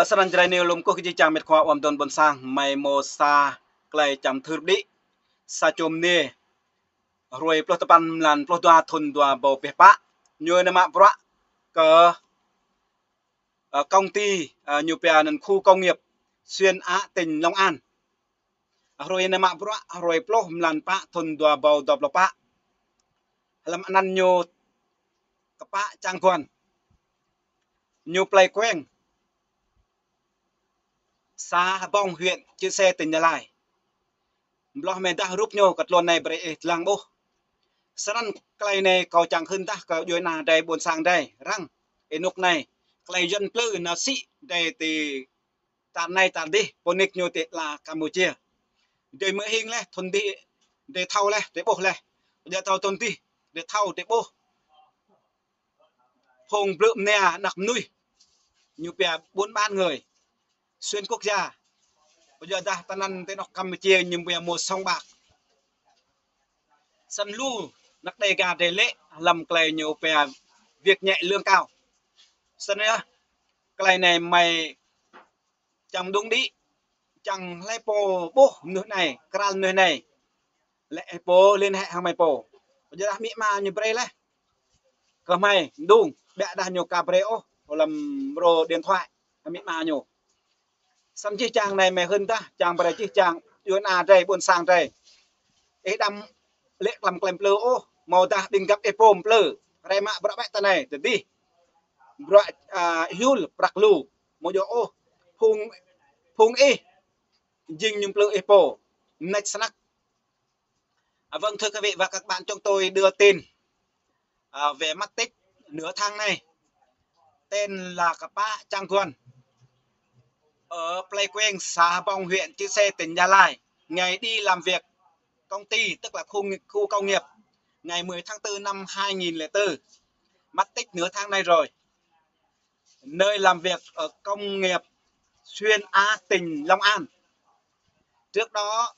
Saran jrai ni lum ko ki chang met khwa om don bon sang mai mo sa klai cham thur di sa chom ni rồi plo tapan lan plo tua thun tua bo pe pa nyo na ma pra cờ công ty nhiều bè nên khu công nghiệp xuyên Á tỉnh Long An rồi nằm bữa rồi plo lan pa thôn đua bầu đập lopа làm ăn nhiều capa trang quan nhiều play quen xa bong huyện chia xe tỉnh Gia Lai lo men ta rúp nhau cật luôn này bể lang bô sẵn cái này cầu chẳng hơn ta cầu đuôi nào đây buồn sang đây răng enok này cái dân plư nó sĩ đây thì tàn này tàn đi ponic nhiều tiệt là Campuchia để mới hình này thôn đi để thâu này để bố này để thâu thôn đi để thâu để bố hùng lượm nè nặc nuôi nhiều bè 4-3 người xuyên quốc gia bây giờ ta ta ăn tới nó Campuchia nhưng bè một song bạc sân lu nặc đầy gà để lễ làm cái nhiều bè việc nhẹ lương cao sân nhá cái này mày chẳng đúng đi chẳng lấy bố bố nơi này kran nơi này lại bố liên hệ hàng mày bố bây giờ mỹ mà như vậy đấy cơ mày đúng bẹ đã nhiều cà phê ô làm pro điện thoại mỹ mà nhiều sắm chiếc trang này mày hơn ta trang bài chiếc trang yến à đây buồn sang đây ấy đâm lệ làm kèm plơ ô màu ta đinh gặp epom plơ đây mà bữa bẹ ta này từ đi bữa hiul bạc lu một chỗ ô phung y dinh nhung plơ epo next snack vâng thưa quý vị và các bạn, chúng tôi đưa tin về mất tích nửa tháng này tên là Kapa Trang Quân ở Pleiquen, xã Bong, huyện Chư Sê, tỉnh Gia Lai. Ngày đi làm việc công ty tức là khu công nghiệp ngày 10 tháng 4 năm 2004, mất tích nửa tháng nay rồi. Nơi làm việc ở công nghiệp xuyên Á tỉnh Long An. Trước đó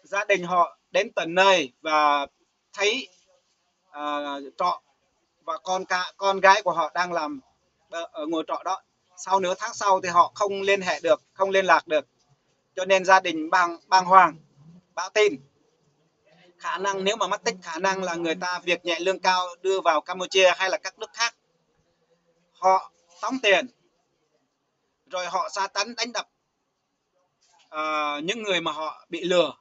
gia đình họ đến tận nơi và thấy trọ và con gái của họ đang làm ở ngôi trọ đó. Sau nửa tháng sau thì họ không liên hệ được, không liên lạc được, cho nên gia đình bàng hoàng báo tin khả năng nếu mà mất tích, khả năng là người ta việc nhẹ lương cao đưa vào Campuchia hay là các nước khác, họ tống tiền rồi họ sa tấn đánh đập những người mà họ bị lừa.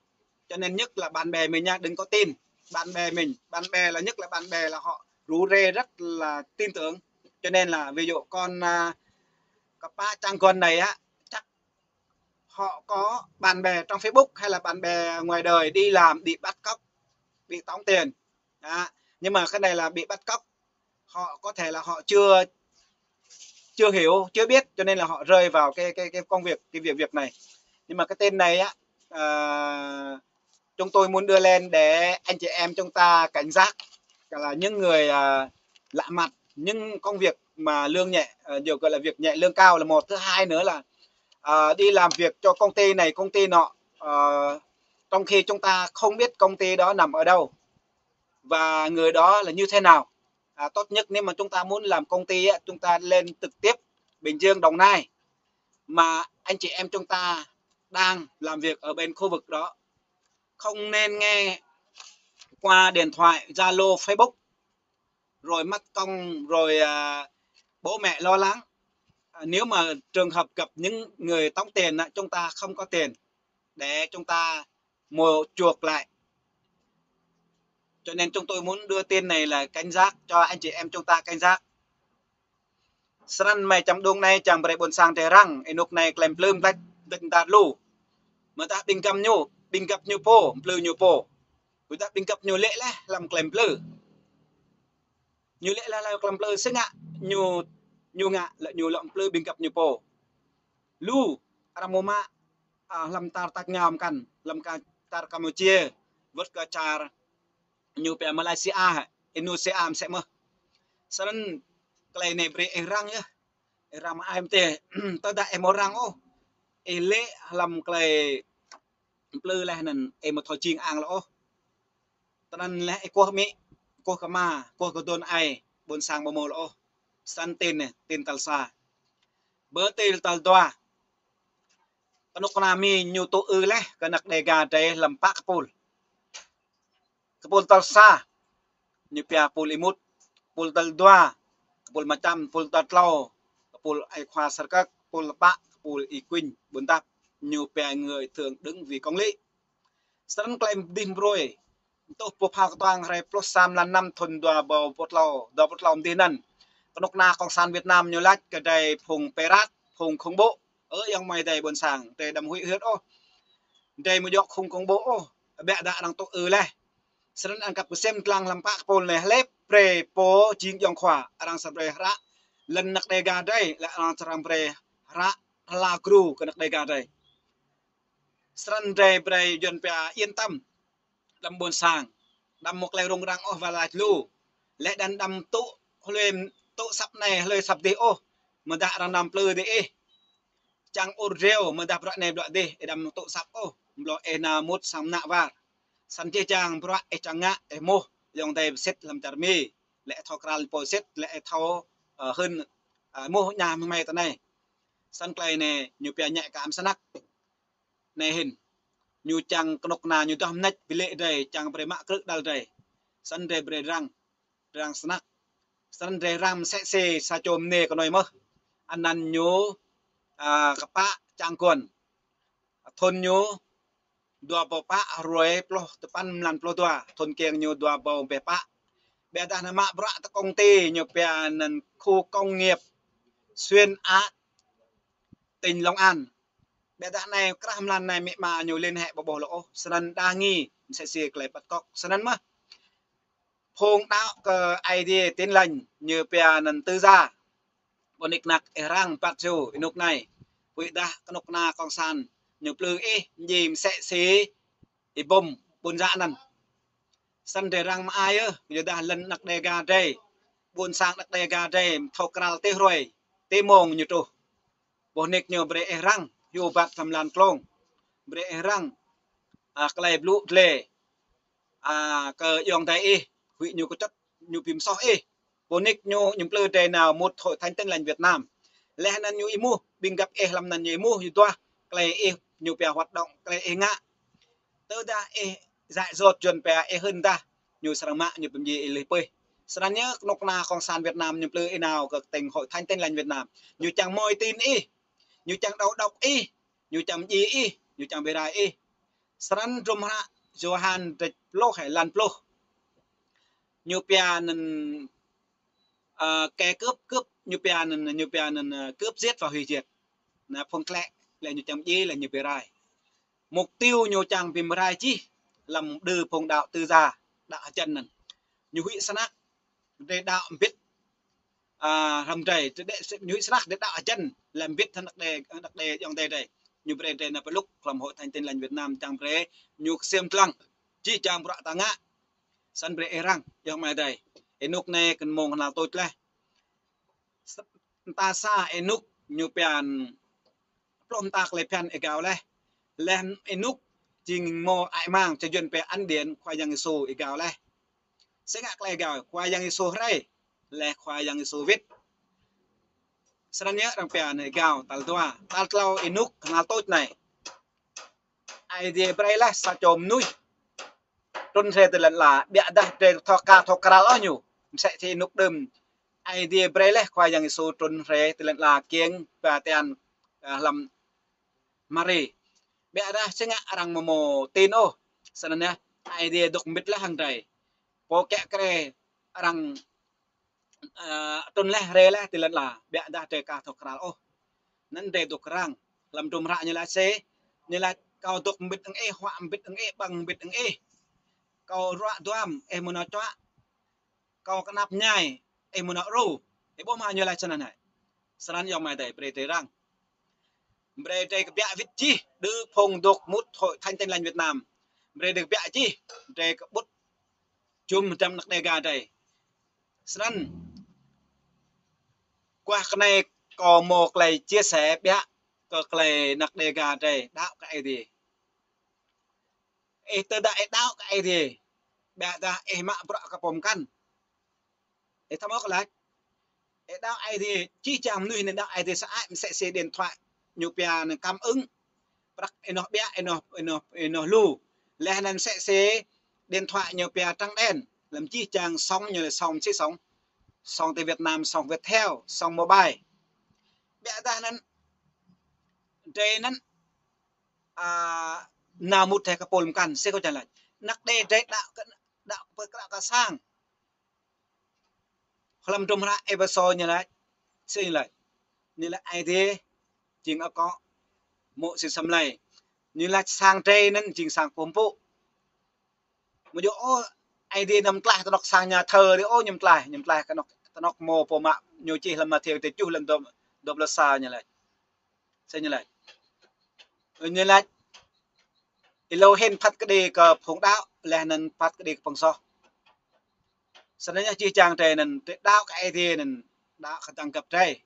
Cho nên nhất là bạn bè mình nha, đừng có tin bạn bè mình. Bạn bè là nhất là bạn bè là họ rủ rê rất là tin tưởng. Cho nên là ví dụ con Kapa Trang Quân này á, chắc họ có bạn bè trong Facebook hay là bạn bè ngoài đời đi làm bị bắt cóc, bị tống tiền. Nhưng mà cái này là bị bắt cóc, họ có thể là họ chưa hiểu, chưa biết, cho nên là họ rơi vào cái công việc, cái việc này. Nhưng mà cái tên này á, chúng tôi muốn đưa lên để anh chị em chúng ta cảnh giác là những người lạ mặt, những công việc mà lương nhẹ, điều gọi là việc nhẹ lương cao là một. Thứ hai nữa là đi làm việc cho công ty này công ty nọ, trong khi chúng ta không biết công ty đó nằm ở đâu và người đó là như thế nào. Tốt nhất nếu mà chúng ta muốn làm công ty á, chúng ta lên trực tiếp Bình Dương, Đồng Nai mà anh chị em chúng ta đang làm việc ở bên khu vực đó. Không nên nghe qua điện thoại, Zalo, Facebook rồi mất công, rồi bố mẹ lo lắng. Nếu mà trường hợp gặp những người tống tiền, chúng ta không có tiền để chúng ta mua chuộc lại. Cho nên chúng tôi muốn đưa tin này là cảnh giác cho anh chị em chúng ta cảnh giác. Sẵn mày chấm đông này chẳng bày buồn sang thế răng enok này kèm plum tách định đạt lù mà ta bình cầm nhô bình gặp nhô po plư nhô po người ta bình gặp nhô lệ là làm kèm plư nhô lệ là kèm plư sức ngạ nhô ngạ lại nhô lọng plư bình gặp nhô po lu aramoma làm tar tak ngam kan làm ka tar Campuchia vớt ka char nhô pe Malaysia Indonesia am sẽ mơ sẵn cái này beri erang ya erang AMT tada em orang ô ele làm cái plư là nên em một thoi chiên ang lo tanan là cô mi cô kama cô có don ai bon sang bo mo lo san tên này tên talsa bơ tên tal doa Kanok nami nyu to leh kanak dega day lampak kapul talsa nyu pia pul imut pul tal dua kapul macam pul tatlo kapul ai khoa sarkak pul pa pul iquin bốn tap nyu pia người thường đứng vì công lý sẵn claim dim rồi tôi bộ phao toàn hay plus sam là năm thuần đua bầu bột lò tin nần kanok na kong san Việt Nam nyu lách cái đây phùng perat phùng không bộ ở yang mày đây buồn sàng để đầm hụi huyết ô đây một giọt không công bộ bẹ đã đang tụ leh sẵn ăn cặp xem klang lampak pol này lép pre po chính yong khỏa đang sập ra lần nặc đề gà đây là đang sập pre ra la kru cái nặc đề gà đây sẵn đây pre yon pia yên tâm đâm buồn sàng đâm một lời rong rang ô và lại lu lẽ đàn đâm tụ lên tụ sập này lời sập đi ô mà đã đang đâm plơ đi chẳng oreo mà đã brought này đoạn đi đâm tụ sập ô lo ena mút sam nạ var san che chang brought chang ngạ mo dòng đây set làm char mi lẽ thọ kral po set lẽ thọ hơn mo nhà mày tao này san clay này nhiều pia nhạy cảm sanak này hình nhu chang knok na nhu tam nách bile đây chang pre mak kruk dal đây san de bre rang snack san de ram se sa chom ne ko noi mo anan nhu kapa chang kon thon nhu dua pa roi plo tepan lan plo tua thon keng nhu dua bo be pa be da na ma bra ta công ty nhu pia nan khu công nghiệp xuyên á tỉnh Long An bé đã này các lần này mẹ mà nhiều liên hệ bảo lộ sân đa nghi sẽ xì lại bắt cóc sân mà phong đạo cái ID tên lành như pia nần tư gia bọn nịch nặc rang bắt chu nục này quỷ đa cái nục na con san nhiều plư dìm sẽ xí bom buôn dạ nần sân để rang mà ai giờ đã lần nặc đề gà đây buôn sang nặc đề gà đây thâu kral tê rồi tê mông như tu bọn nịch nhiều bre rang yu bat tham lan klong bre rang klai blue tle ke yong tai huy nhu có chất nhu pim so bonik nhu nhum plơ đây nào một hội thánh tên lành Việt Nam lẽ nan nhu imu binh gặp làm nan nhu imu như toa klai nhu pia hoạt động klai ngã tơ da dại dột chuẩn pia hơn ta nhu sang mạ nhu pim gì lấy pơi sẵn nhớ nọc na con san Việt Nam nhum plơ nào cực tình hội thánh tên lành Việt Nam nhu chẳng moi tin nhu chẳng đau độc nhu chẳng gì nhu chẳng bề đại sẵn rôm hạ Johan trịch lô hải lan plo nhu pia nên kẻ cướp nhu pia nên cướp giết và hủy diệt là phong lệ là nhu chẳng gì là nhu bề rai mục tiêu nhu chẳng bìm rai chi làm đưa phong đạo tư gia đạo chân nè nhu hủy sanak để đạo biết hầm trời nhu sanak để đạo chân làm biết thân đặc đề dòng đề đây nhu bề đây là lúc làm hội thánh tin lành Việt Nam chẳng bề nhu xem lăng chi chẳng bạ ta ngã san bre rang yang mai đây enuk này cần mong nào tôi le ta sa enuk nhu pian plom tak le pian egal le len enuk jing mo ai mang cho duyên pe ăn điện khoa yang so egal le sẽ ngạc le egal khoa yang so ray le khoa yang so vít san nhớ rằng pian egal tal tua tal tlau enuk nào tôi này idea bre la sa chom nuôi trôn xe từ lần là bịa đây để thọ kral ở nhiều sẽ thì nút đầm idea brele khoa yang số trôn xe từ lần là kiêng và tiền làm mari bịa ra sẽ ngã rằng mồ tin ô sân này idea đục mít là hàng trời po kẹ kre rằng trôn le re le từ lần là bịa ra để thọ kral ô nên để đục răng làm trùm rạ như là cao đục mít ứng họa mít ứng bằng mít ứng kau ruak tuam muna choa kau kenap nyai muna ru bom hanyo lai sanan hai sanan yong mai dai bre rang bre dai ka bia vit chi đưa phong độc mút hội thanh tên lành Việt Nam bre được bia chi bre ka bút chum trăm nặc đề ga dai sanan qua cái này có một lời chia sẻ bia có lời nặc đề ga dai đạo cái gì tơ đại đạo cái gì bè ta mạ bọ cái bom căn tham ốc lại đạo ai thì chi chàng nuôi nên đạo ai thì sẽ điện thoại nhiều bè cảm ứng brak eno lu lẽ nên sẽ điện thoại nhiều bè trăng đen làm chi chàng xong như là xong chứ xong từ Việt Nam xong Viettel xong mobile bè ta nên đây nên nào một thẻ cái pol kan sẽ có trả lời nắc đây đây đạo với các sang làm trong ra episode như này sẽ như là ai thế chính có một sự xâm lây như là sang đây nên chính sang pompo một chỗ ai đi nằm lại tao đọc sang nhà thờ đi ô nhầm lại cái nó đọc mồ po mạ nhiều chi làm mà theo thì chú lần đọc là xa như này sẽ như này lâu hen phát cái đề cờ phong đạo là nên phát cái đề phong so sau đó chi chàng trời nên đạo cái thì nên đạo khả năng cặp trời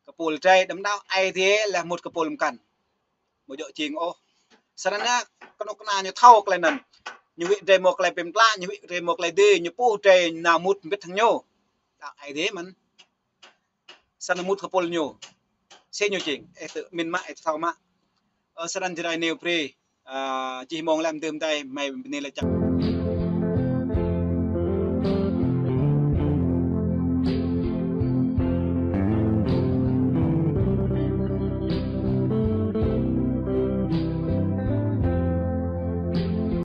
cặp pol trời đấm đạo ai thế là một cặp pol cần một chỗ chiên ô sau đó nó nào như thâu cái này như vị trời một lại bìm la như vị trời một lại đi như pu trời nào mút biết thằng nhau đạo ai thế mình sau đó mút cặp pol nhau sẽ nhiều chuyện tự mình mãi thâu mạ ở sau đó thì đây nêu pre chỉ mong làm tươm tay mày nên là chắc